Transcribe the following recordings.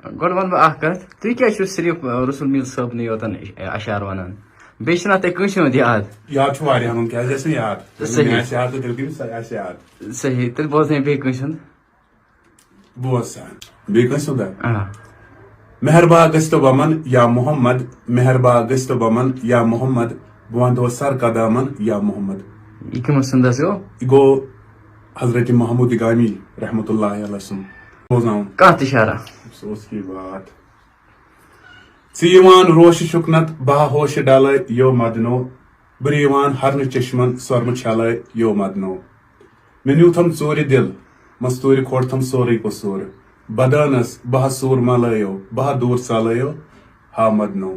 گۄڈٕ وَنہٕ بہٕ اکھ کَتھ تُہۍ کیٛازِ چھِو صرف رسول میٖر صٲبنٕے یوتن اشعار وَنان بیٚیہِ چھُنا تۄہہِ کٲنٛسہِ ہُنٛد یاد یاد چھُ واریاہن ہُنٛد کیٛازِ اَسہِ یاد صحیح مےٚ آسہِ یاد تہٕ تیٚلہِ کٔمِس آسہِ یاد صحیح تیٚلہِ بوزنٲیِو بیٚیہِ کٲنٛسہِ ہُنٛد بوز سا بیٚیہِ کٲنٛسہِ ہُنٛد آ مہربا گٔژھۍ تو بمن یا محمد مہربا گٔژھۍ تو بمن یا محمد بہٕ ونٛدو سر قدامن یا محمد یہِ کٔمِس سُنٛد حظ گوٚو یہِ گوٚو حضرت محمود اگامی رحمت اللہ علیہ سُنٛد بوزناوُن کانٛہہ تہِ شعرا سُہ اوس کی بات ژٕ یِوان روشہِ شُکنت بہا ہوشہِ ڈلے یو مدنو بہٕ یِوان ہرنہٕ چشمن سۄرمہٕ چھلے یو مدنو مےٚ نیوٗتھم ژوٗرِ دل مستوٗرِ کھوڑتھم سورُے قصوٗر بدٲنس بہا سوٗر ملٲیو بہا دوٗر ژلٲیو ہا مدنو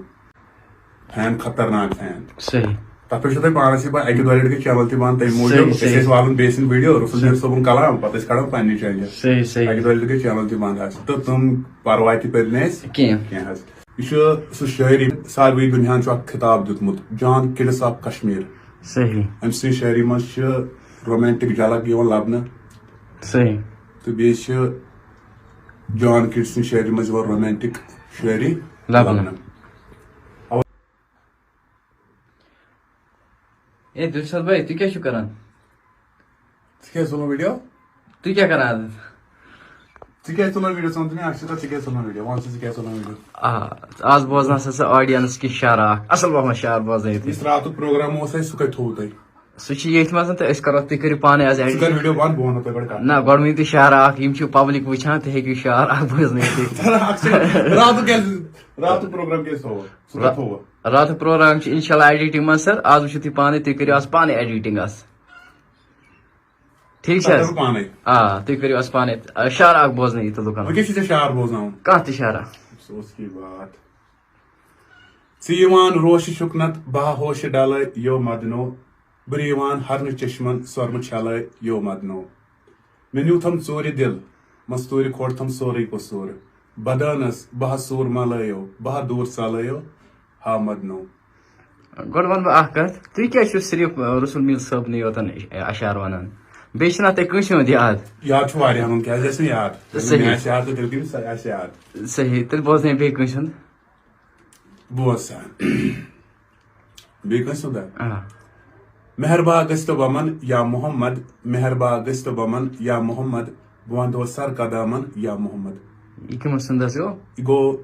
فین خطرناک فین صحیح تتھ پٮ۪ٹھ چھُو تۄہہِ پانس یہِ پاے اکہِ دۄیہِ لٹہِ گٔے چینل تہِ بنٛد تمہِ موٗجوٗب أسۍ ٲسۍ والان بیٚیہِ سٕنٛدۍ ویڈیو رسول میٖر صٲبُن کلام پتہٕ ٲسۍ کڑان پننہِ چینلہِ صحیح صحیح اکہِ دۄیہِ لٹہِ گٔے چینل تہِ بنٛد حظ تہٕ تِم پرواے تہِ پٔرۍ نہٕ اَسہِ کینٛہہ حظ یہ سہ شاعری ساروی دنیا چھ اکھ خطاب دیُتمُت جان کڈس آف کشمیر صحیح أمۍ سٕنٛدِ شاعری منٛز چھِ رومینٹک جھلک یِوان لبنہٕ صحیح تہٕ بیٚیہِ چھِ جان کڈ سٕنٛدِ شاعری منٛز یِوان رومینٹک شاعری لبنہٕ اے دلشاد بھائی تُہۍ کیٛاہ چھِو کران ژٕ کیٛازِ ژھُنُن ویڈیو تُہۍ کیٛاہ کران آز ژٕ کیٛازِ ژھُنُن ویڈیو ژٕ وَن تہٕ مےٚ اکھ چیٖز ژٕ کیٛازِ ژھُنُن ویڈیو وَن ژٕ کیٛازِ ژھُنُن ویڈیو آز بوزنس ہسا آڈینس کینٛہہ شعرا اکھ اصل پہم شعر بوزنٲیِو یُس راتُک پروگرام اوس اَسہِ سُہ کتہِ تھوٚوُ تۄہہِ سُہ چھُ ییٚتھۍ منٛز تہٕ أسۍ کرو تُہۍ کٔرِو پانے آز ژٕ کر ویڈیو بنٛد بہٕ ونہو تۄہہِ گۄڈٕ کتھ نہ گۄڈٕ ؤنِو تُہۍ شعرا اکھ یِم چھِ پبلک وٕچھان تُہۍ ہیٚکِو شعر اکھ بوزنٲیِتھ راتُک پروگرام کیٛازِ تھوٚوُ سُہ کتہِ تھوٚوُ راتُک پروگرام چھُ انشاء اللہ ایڈیٹنگ منٛز سر آز وٕچھِو تُہۍ پانے تُہۍ کٔرِو آز پانے ایڈیٹنگ آز ٹھیٖک چھِ حظ پانے آ تُہۍ کٔرِو آز پانے شعر اکھ بوزنٲیِو تہٕ لُکن وٕنکیٚس چھُ ژےٚ شعر بوزناوُن کانٛہہ تہِ شعرا سُہ اوس کی بات ژٕ یِوان روشہِ شُکنت بہا ہوشہِ ڈلے یو مدنو بہٕ یِوان ہرنہٕ چشمن سۄرمہٕ چھلے یو مدنو مےٚ نیوٗتھم ژوٗرِ دل مستوٗرِ کھوڑتھم سورُے قصوٗر بدٲنس بہا سوٗر ملٲیو بہا دوٗر ژلٲیو ہا مدنو گۄڈٕ وَنہٕ بہٕ اکھ کَتھ تُہۍ کیٛازِ چھِو صرف رسول میٖر صٲبنٕے یوتن اشعار وَنان بیٚیہِ چھُنا تۄہہِ کٲنٛسہِ ہُنٛد یاد چھُ واریاہن ہُنٛد کیٛازِ اَسہِ یاد صحیح مےٚ آسہِ یاد تہٕ تیٚلہِ کٔمِس آسہِ یاد صحیح تیٚلہِ بوزنٲیِو بیٚیہِ کٲنٛسہِ ہُنٛد بوز سا بیٚیہِ کٲنٛسہِ ہُنٛد آ مہربا گٔژھۍ تو بمن یا محمد مہربا گٔژھۍ تو بمن یا محمد بہٕ ونٛدو سر قدامن یا محمد یہِ کٔمِس سُنٛد حظ گوٚو یہِ گوٚو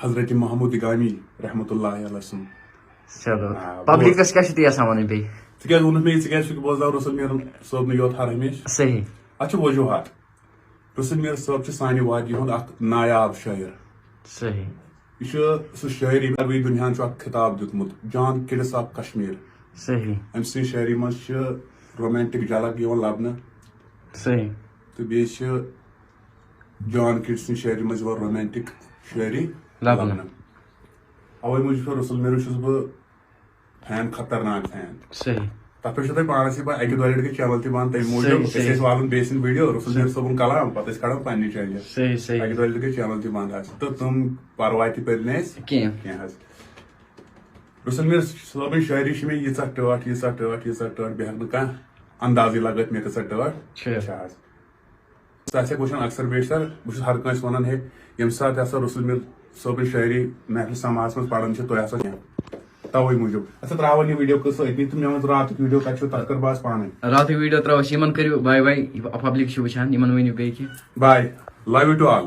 حضرت محمود اگامی رحمت اللہ علیہ سُنٛد چلو پبلکس کیٛاہ چھُو تُہۍ یژھان وَنُن بیٚیہِ ژٕ کیٛازِ ووٚنُکھ مےٚ یہِ ژٕ کیٛازِ چھُکھ بوزناوان رسول میٖر صٲبنٕے یوت ہر ہمیشہٕ صحیح اتھ چھِ وجوٗہات رسول میٖر صٲب چھُ سانہِ وادی ہُنٛد اکھ نایاب شٲعر صحیح یہِ چھُ سُہ شٲعری ساروی دُنیاہن چھُ اکھ خطاب دیُتمُت جان کڈس آف کشمیر صحیح أمۍ سٕنٛدِ شاعری منٛز چھِ رومینٹک جھلک یِوان لبنہٕ صحیح تہٕ بیٚیہِ چھِ جان کڈ سٕنٛدِ شاعری منٛز یِوان رومینٹک شاعری لبنہٕ اوے موٗجوٗب رسول میٖرُک چھُس بہٕ فین خطرناک فین صحیح تتھ پٮ۪ٹھ چھُو تۄہہِ پانس یہِ پاے اکہِ دۄیہِ لٹہِ گٔے چینل تہِ بنٛد تمہِ موٗجوٗب أسۍ ٲسۍ والان بیٚیہِ سٕنٛدۍ ویڈیو رسول میٖر صٲبُن کلام پتہٕ ٲسۍ کڑان پننہِ چینلہِ صحیح صحیح اکہِ دۄیہِ لٹہِ گٔے چینل تہِ بنٛد حظ تہٕ تِم پرواے تہِ پٔرۍ نہٕ اَسہِ کینٛہہ حظ رسول میٖر صٲبٕنۍ شاعری چھِ مےٚ ییٖژاہ ٹٲٹھ ییٖژاہ ٹٲٹھ ییٖژاہ ٹٲٹھ بیٚیہِ ہٮ۪کہٕ نہٕ کانٛہہ اندازٕے لگٲوِتھ مےٚ کۭژاہ ٹٲٹھ چھِ حظ ژٕ آسٮ۪کھ وٕچھان اکثر بیشتر بہٕ چھُس ہر کٲنٛسہِ ونان ہے ییٚمہِ ساتہٕ ہسا رسول میٖر صٲبٕنۍ شاعری محفلہِ سماعس منٛز پران چھِ تُہۍ ہسا کینٛہہ توے موٗجوٗب اچھا تراوان یہِ ویڈیو قصہٕ أتنی تہٕ مےٚ ووٚن راتُک ویڈیو کتہِ چھُ تتھ کٔر بہٕ آز پانے راتُک ویڈیو تراوو أسۍ یِمن کٔرِو باے باے پبلک چھِ وٕچھان یِمن ؤنِو بیٚیہِ کینٛہہ باے لو یوٗ ٹُو آل